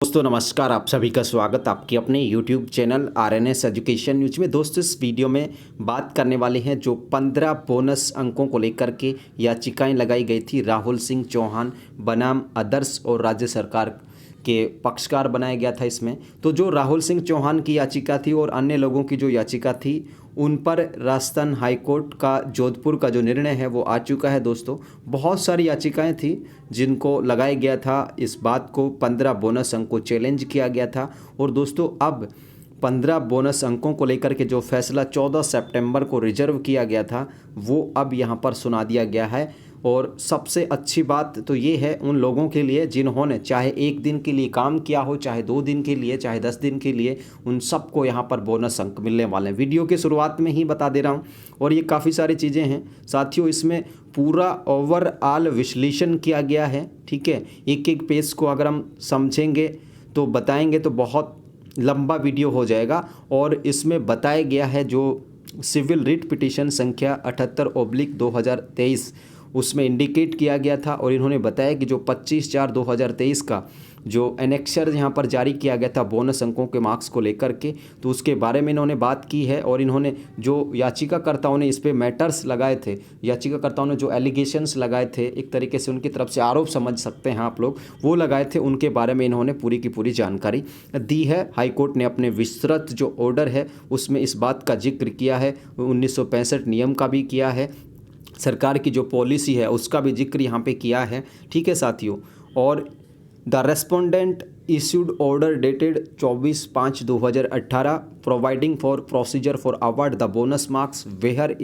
दोस्तों नमस्कार, आप सभी का स्वागत आपके अपने YouTube channel RNS education news में। दोस्तों इस वीडियो में बात करने वाले हैं जो 15 बोनस अंकों को लेकर के याचिकाएं लगाई गई थी। राहुल सिंह चौहान बनाम आदर्श और राज्य सरकार के पक्षकार बनाया गया था इसमें। तो जो राहुल सिंह चौहान की याचिका थी और अन्य लोगों की जो याचिका थी उन पर राजस्थान हाईकोर्ट का जोधपुर का जो निर्णय है वो आ चुका है। दोस्तों बहुत सारी याचिकाएं थी जिनको लगाया गया था, इस बात को 15 बोनस अंक को चैलेंज किया गया था। और दोस्तों अब 15 बोनस अंकों को लेकर के जो फैसला 14 सितंबर को रिजर्व किया गया था वो अब यहाँ पर सुना दिया गया है। और सबसे अच्छी बात तो ये है उन लोगों के लिए जिन्होंने चाहे एक दिन के लिए काम किया हो, चाहे 2 दिन के लिए, चाहे 10 दिन के लिए, उन सबको यहाँ पर बोनस अंक मिलने वाले हैं। वीडियो के शुरुआत में ही बता दे रहा हूँ। और ये काफ़ी सारी चीज़ें हैं साथियों, इसमें पूरा ओवरऑल विश्लेषण किया गया है। ठीक है, एक एक पेज को अगर हम समझेंगे तो बताएंगे तो बहुत लंबा वीडियो हो जाएगा। और इसमें बताया गया है जो सिविल रिट पिटीशन संख्या 78/2023 उसमें इंडिकेट किया गया था। और इन्होंने बताया कि जो 25/4/2023 का जो एनेक्सर यहाँ पर जारी किया गया था बोनस अंकों के मार्क्स को लेकर के, तो उसके बारे में इन्होंने बात की है। और इन्होंने जो याचिकाकर्ताओं ने इस पे मैटर्स लगाए थे, याचिकाकर्ताओं ने जो एलिगेशंस लगाए थे, एक तरीके से उनकी तरफ से आरोप समझ सकते हैं आप लोग, वो लगाए थे, उनके बारे में इन्होंने पूरी की पूरी जानकारी दी है। हाईकोर्ट ने अपने विस्तृत जो ऑर्डर है उसमें इस बात का जिक्र किया है, 1965 नियम का भी किया है, सरकार की जो पॉलिसी है उसका भी जिक्र यहाँ पे किया है। ठीक है साथियों, और the respondent issued order dated 24/5/2018 providing for procedure for award the bonus marks where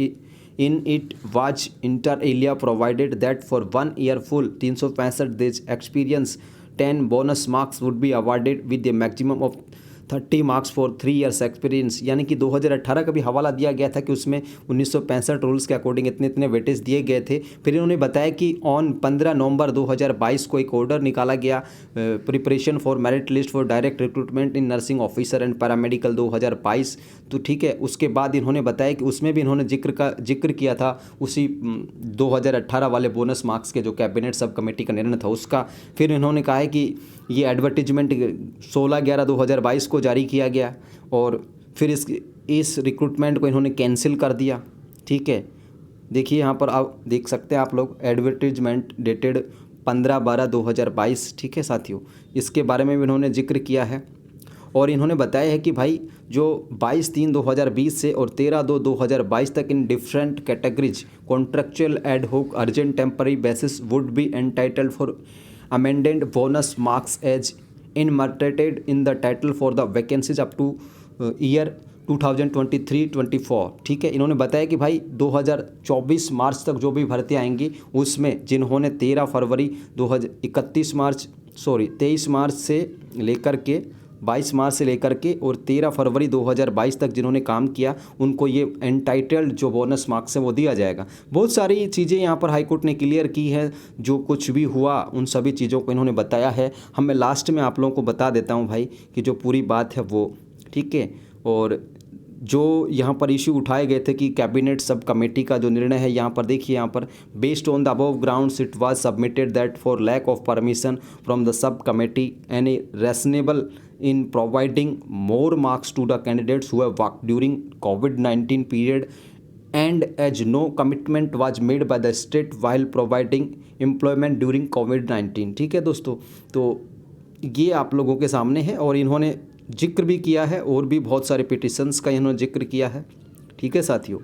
in it was inter alia provided that for 1 year full 365 days experience 10 bonus marks would be awarded with the maximum of 30 marks for 3 years experience. यानी कि 2018 का भी हवाला दिया गया था कि उसमें 1965 रूल्स के अकॉर्डिंग इतने इतने वेटेज दिए गए थे। फिर इन्होंने बताया कि ऑन 15 नवंबर 2022 को एक ऑर्डर निकाला गया, preparation for merit list for direct recruitment in nursing officer and paramedical 2022। तो ठीक है, उसके बाद इन्होंने बताया कि उसमें भी इन्होंने जिक्र किया था उसी 2018 वाले बोनस मार्क्स के जो कैबिनेट सब कमेटी का निर्णय था उसका। फिर इन्होंने कहा है कि ये एडवर्टीजमेंट 16/11/2022 को जारी किया गया और फिर इस रिक्रूटमेंट को इन्होंने कैंसिल कर दिया। ठीक है, देखिए यहाँ पर आप देख सकते हैं आप लोग, एडवर्टीजमेंट डेटेड 15/12/2022। ठीक है साथियों, इसके बारे में भी इन्होंने जिक्र किया है। और इन्होंने बताया है कि भाई जो 22/3/2020 से और 13/2/2022 तक in different categories contractual ad hoc urgent temporary basis would be entitled for amended bonus marks as enumerated in the title for the vacancies up to year 2023-24। ठीक है, इन्होंने बताया कि भाई 2024 मार्च तक जो भी भर्तियाँ आएंगी उसमें जिन्होंने 23 मार्च से लेकर के 22 मार्च से लेकर के और 13 फरवरी 2022 तक जिन्होंने काम किया उनको ये एंटाइटल्ड जो बोनस मार्क्स है वो दिया जाएगा। बहुत सारी चीज़ें यहाँ पर हाईकोर्ट ने क्लियर की है, जो कुछ भी हुआ उन सभी चीज़ों को इन्होंने बताया है। मैं लास्ट में आप लोगों को बता देता हूँ भाई कि जो पूरी बात है वो। ठीक है, और जो यहाँ पर इशू उठाए गए थे कि कैबिनेट सब कमेटी का जो निर्णय है, यहाँ पर देखिए, यहाँ पर based on the above grounds it was submitted that for lack of permission from the sub committee any reasonable in providing more marks to the candidates who have worked during COVID-19 period and as no commitment was made by the state while providing employment during COVID-19। ठीक है दोस्तों, तो ये आप लोगों के सामने है और इन्होंने जिक्र भी किया है और भी बहुत सारे पिटिशंस का इन्होंने जिक्र किया है। ठीक है साथियों,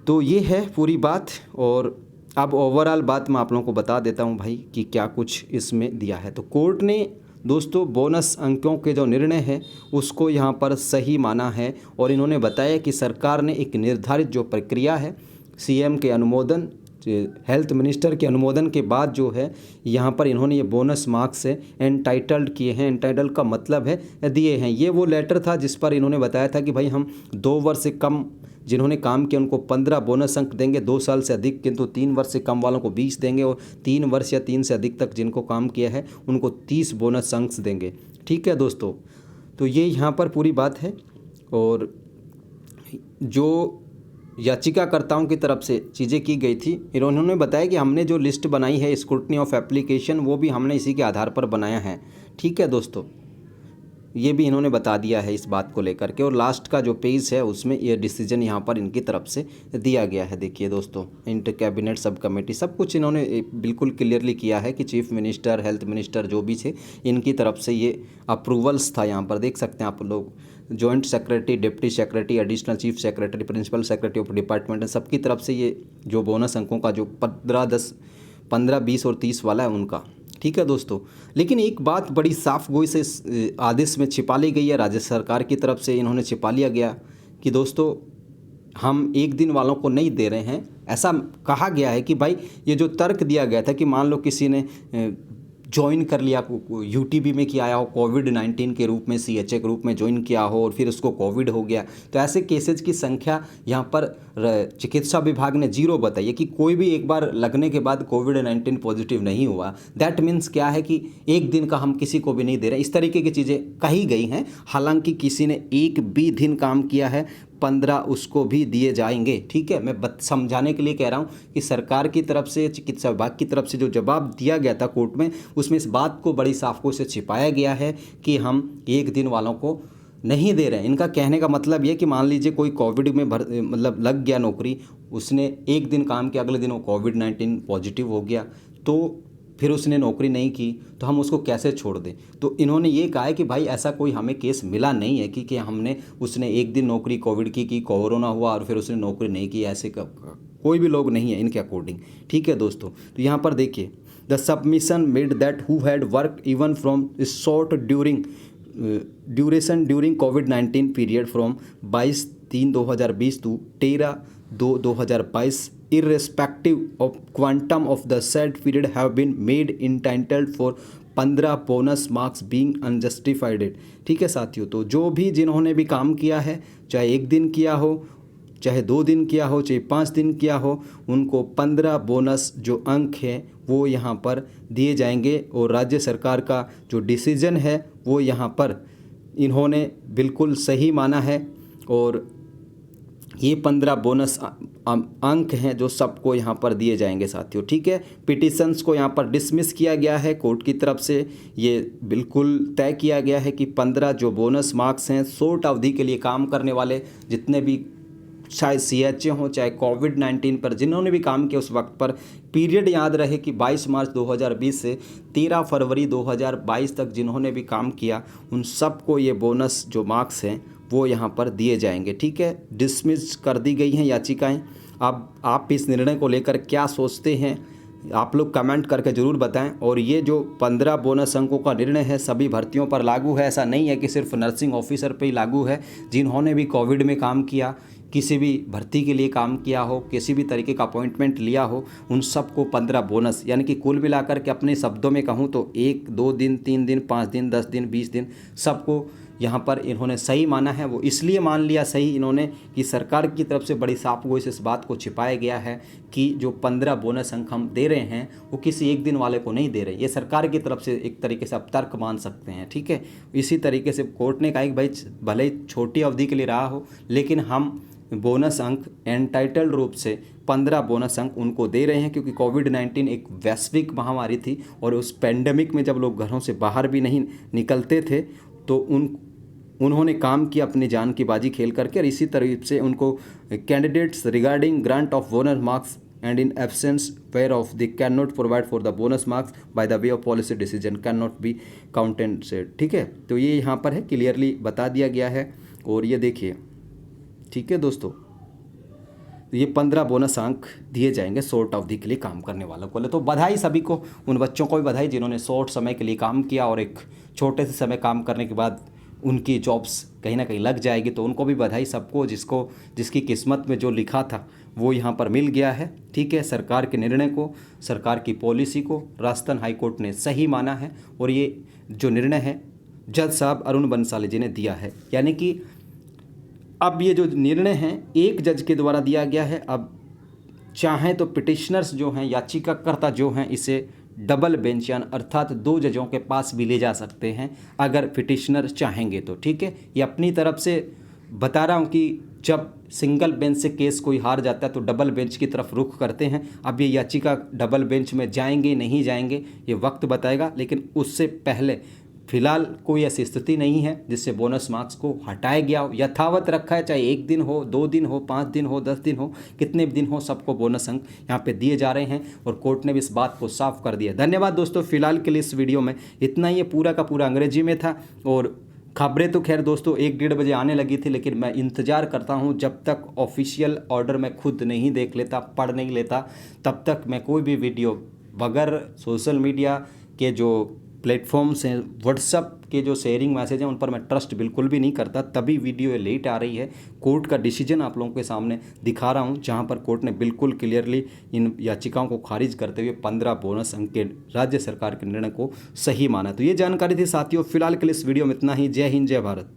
तो ये है पूरी बात। और अब ओवरऑल बात मैं आप लोगों को बता देता हूँ भाई कि क्या कुछ इसमें दिया है। तो कोर्ट ने दोस्तों बोनस अंकों के जो निर्णय है उसको यहाँ पर सही माना है। और इन्होंने बताया कि सरकार ने एक निर्धारित जो प्रक्रिया है, सीएम के अनुमोदन, हेल्थ मिनिस्टर के अनुमोदन के बाद जो है यहाँ पर इन्होंने ये बोनस मार्क्स से एंटाइटल्ड किए हैं। एंटाइटल्ड का मतलब है दिए हैं। ये वो लेटर था जिस पर इन्होंने बताया था कि भाई हम 2 वर्ष से कम जिन्होंने काम किया उनको 15 बोनस अंक देंगे, 2 साल से अधिक किंतु 3 वर्ष से कम वालों को 20 देंगे, और 3 वर्ष या 3 से अधिक तक जिनको काम किया है उनको 30 बोनस अंक देंगे। ठीक है दोस्तों, तो ये यहाँ पर पूरी बात है। और जो याचिकाकर्ताओं की तरफ से चीज़ें की गई थी, इन्होंने बताया कि हमने जो लिस्ट बनाई है स्क्रूटनी ऑफ एप्लीकेशन वो भी हमने इसी के आधार पर बनाया है। ठीक है दोस्तों, ये भी इन्होंने बता दिया है इस बात को लेकर के। और लास्ट का जो पेज है उसमें ये डिसीजन यहाँ पर इनकी तरफ से दिया गया है। देखिए दोस्तों, इंटर कैबिनेट सब कमेटी सब कुछ इन्होंने बिल्कुल क्लियरली किया है कि चीफ मिनिस्टर, हेल्थ मिनिस्टर जो भी थे इनकी तरफ से ये अप्रूवल्स था। यहाँ पर देख सकते हैं आप लोग, joint secretary, deputy secretary, additional chief secretary, principal secretary of department, सबकी तरफ से ये जो बोनस अंकों का जो 15, 20 और 30 वाला है उनका, ठीक है दोस्तों। लेकिन एक बात बड़ी साफ गोई से आदेश में छिपा ली गई है, राज्य सरकार की तरफ से इन्होंने छिपा लिया गया कि दोस्तों हम एक दिन वालों को नहीं दे रहे हैं। ऐसा कहा गया है कि भाई ये जो तर्क दिया गया था कि मान लो किसी ने ज्वाइन कर लिया यूटीबी में किया आया हो, कोविड-19 के रूप में, सीएचए के रूप में ज्वाइन किया हो और फिर उसको कोविड हो गया, तो ऐसे केसेज की संख्या यहाँ पर चिकित्सा विभाग ने 0 बताई है कि कोई भी एक बार लगने के बाद कोविड-19 पॉजिटिव नहीं हुआ। दैट मीन्स क्या है कि एक दिन का हम किसी को भी नहीं दे रहे, इस तरीके की चीज़ें कही गई हैं। हालांकि किसी ने एक भी दिन काम किया है 15 उसको भी दिए जाएंगे, ठीक है। मैं समझाने के लिए कह रहा हूँ कि सरकार की तरफ से, चिकित्सा विभाग की तरफ से जो जवाब दिया गया था कोर्ट में, उसमें इस बात को बड़ी साफियों से छिपाया गया है कि हम एक दिन वालों को नहीं दे रहे हैं। इनका कहने का मतलब ये कि मान लीजिए कोई कोविड में मतलब लग गया नौकरी, उसने एक दिन काम किया, अगले दिन वो कोविड-19 पॉजिटिव हो गया, तो फिर उसने नौकरी नहीं की, तो हम उसको कैसे छोड़ दें। तो इन्होंने ये कहा है कि भाई ऐसा कोई हमें केस मिला नहीं है कि हमने उसने एक दिन नौकरी कोविड की कोरोना हुआ और फिर उसने नौकरी नहीं की, ऐसे कोई भी लोग नहीं है इनके अकॉर्डिंग, ठीक है दोस्तों। तो यहाँ पर देखिए, the submission made that who had work even from short duration during कोविड-19 period from 22/3/2020 to 13/2/2022 irrespective of quantum of the said period have been made entitled for 15 bonus marks being unjustified. ठीक है साथियों, तो जो भी जिन्होंने भी काम किया है, चाहे एक दिन किया हो, चाहे 2 दिन किया हो, चाहे 5 दिन किया हो, उनको 15 बोनस जो अंक हैं वो यहाँ पर दिए जाएंगे। और राज्य सरकार का जो डिसीजन है वो यहाँ पर इन्होंने बिल्कुल सही माना है। और ये 15 बोनस अंक हैं जो सबको यहाँ पर दिए जाएंगे साथियों, ठीक है। पिटिशंस को यहाँ पर डिसमिस किया गया है कोर्ट की तरफ से। ये बिल्कुल तय किया गया है कि 15 जो बोनस मार्क्स हैं शॉर्ट अवधि के लिए काम करने वाले जितने भी, चाहे सीएचए हो, चाहे कोविड-19 पर जिन्होंने भी काम किया उस वक्त पर, पीरियड याद रहे कि 22 मार्च 2020 से 13 फरवरी 2022 तक जिन्होंने भी काम किया, उन सबको ये बोनस जो मार्क्स हैं वो यहाँ पर दिए जाएंगे, ठीक है। डिसमिस कर दी गई हैं याचिकाएं। अब आप इस निर्णय को लेकर क्या सोचते हैं, आप लोग कमेंट करके ज़रूर बताएं। और ये जो 15 बोनस अंकों का निर्णय है सभी भर्तियों पर लागू है, ऐसा नहीं है कि सिर्फ नर्सिंग ऑफिसर पे ही लागू है। जिन्होंने भी कोविड में काम किया, किसी भी भर्ती के लिए काम किया हो, किसी भी तरीके का अपॉइंटमेंट लिया हो, उन सबको 15 बोनस, यानी कि कुल मिलाकर के अपने शब्दों में कहूँ तो 1, 2 दिन, 3 दिन, 5 दिन, 10 दिन, 20 दिन, सबको यहाँ पर इन्होंने सही माना है। वो इसलिए मान लिया सही इन्होंने कि सरकार की तरफ से बड़ी साफ गोई से इस बात को छिपाया गया है कि जो 15 बोनस अंक हम दे रहे हैं वो किसी एक दिन वाले को नहीं दे रहे। ये सरकार की तरफ से एक तरीके से आप तर्क मान सकते हैं, ठीक है। इसी तरीके से कोर्ट ने कहा कि भाई भले ही छोटी अवधि के लिए रहा हो, लेकिन हम बोनस अंक एंटाइटल्ड रूप से 15 बोनस अंक उनको दे रहे हैं, क्योंकि कोविड-19 एक वैश्विक महामारी थी और उस पेंडेमिक में जब लोग घरों से बाहर भी नहीं निकलते थे तो उन्होंने काम किया अपनी जान की बाजी खेल करके। और इसी तरह से उनको candidates regarding grant of bonus marks and in absence whereof the can not provide for the bonus marks by the way of policy decision can not be counted said, ठीक है। तो ये यहाँ पर है, क्लियरली बता दिया गया है। और ये देखिए, ठीक है दोस्तों, ये 15 बोनस अंक दिए जाएंगे शॉर्ट अवधि के लिए काम करने वालों को। तो बधाई सभी को, उन बच्चों को भी बधाई जिन्होंने शॉर्ट समय के लिए काम किया और एक छोटे से समय काम करने के बाद उनकी जॉब्स कहीं ना कहीं लग जाएगी, तो उनको भी बधाई। सबको जिसकी किस्मत में जो लिखा था वो यहाँ पर मिल गया है, ठीक है। सरकार के निर्णय को, सरकार की पॉलिसी को राजस्थान हाईकोर्ट ने सही माना है। और ये जो निर्णय है जज साहब अरुण बंसाली जी ने दिया है, यानी कि अब ये जो निर्णय है एक जज के द्वारा दिया गया है। अब चाहें तो पिटिशनर्स जो हैं, याचिकाकर्ता जो हैं, इसे डबल बेंच यानी अर्थात 2 जजों के पास भी ले जा सकते हैं अगर पिटिशनर चाहेंगे तो, ठीक है। ये अपनी तरफ से बता रहा हूँ कि जब सिंगल बेंच से केस कोई हार जाता है तो डबल बेंच की तरफ रुख करते हैं। अब ये याचिका डबल बेंच में जाएंगे नहीं जाएंगे ये वक्त बताएगा, लेकिन उससे पहले फिलहाल कोई ऐसी स्थिति नहीं है जिससे बोनस मार्क्स को हटाया गया हो, यथावत रखा है। चाहे 1 दिन हो, 2 दिन हो, 5 दिन हो, 10 दिन हो, कितने भी दिन हो, सबको बोनस अंक यहाँ पे दिए जा रहे हैं और कोर्ट ने भी इस बात को साफ कर दिया। धन्यवाद दोस्तों, फिलहाल के लिए इस वीडियो में इतना ही। ये पूरा का पूरा अंग्रेजी में था और खबरें तो खैर दोस्तों 1-1:30 बजे आने लगी थी, लेकिन मैं इंतज़ार करता हूं जब तक ऑफिशियल ऑर्डर मैं खुद नहीं देख लेता, पढ़ नहीं लेता, तब तक मैं कोई भी वीडियो बगैर सोशल मीडिया के जो प्लेटफॉर्म्स हैं, व्हाट्सअप के जो शेयरिंग मैसेज हैं, उन पर मैं ट्रस्ट बिल्कुल भी नहीं करता। तभी वीडियो लेट आ रही है। कोर्ट का डिसीजन आप लोगों के सामने दिखा रहा हूं, जहां पर कोर्ट ने बिल्कुल क्लियरली इन याचिकाओं को खारिज करते हुए 15 बोनस अंक के राज्य सरकार के निर्णय को सही माना। तो ये जानकारी थी साथियों। फिलहाल के लिए इस वीडियो में इतना ही। जय हिंद, जय भारत।